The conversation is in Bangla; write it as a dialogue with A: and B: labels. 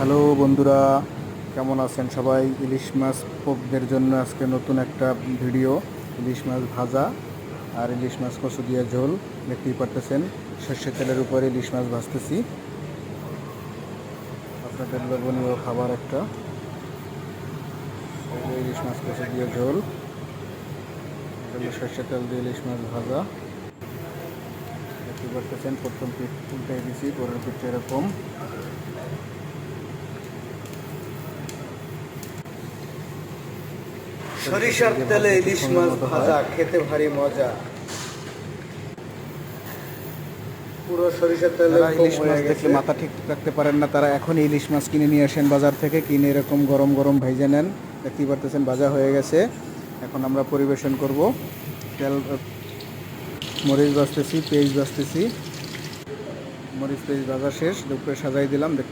A: হ্যালো বন্ধুরা, কেমন আছেন সবাই? ইলিশ মাছ পোকদের জন্য আজকে নতুন একটা ভিডিও। ইলিশ মাছ ভাজা আর ইলিশ মাছ কচু দিয়ে ঝোল। দেখতেই পারতেছেন, সর্ষের তেলের উপরে ইলিশ মাছ ভাজতেছি। আপনাদের লোভনীয় খাবার একটা। এই যে ইলিশ মাছ কচু দিয়ে ঝোল, সর্ষের তেল দিয়ে ইলিশ মাছ ভাজা। দেখতেই পারতেছেন, প্রথম পিঠ উল্টে দিয়েছি, পরের পিঠটা এরকম।
B: সরিষার তেলে ইলিশ মাছ ভাজা খেতে ভারী মজা। পুরো সরিষার তেলে
A: যারা ইলিশ মাছ দেখলে মাথা ঠিক রাখতে পারেন না, তারা এখন ইলিশ মাছ কিনে নিয়ে আসেন বাজার থেকে, কিনে এরকম গরম গরম ভেজে নেন। দেখতেই পারতেছেন ভাজা হয়ে গেছে। এখন আমরা পরিবেশন করব। তেল, মরিচ ভাজতেছি, পেঁয়াজ ভাজতেছি। মরিচ পেঁয়াজ ভাজা শেষ, দুপুরে সাজাই দিলাম।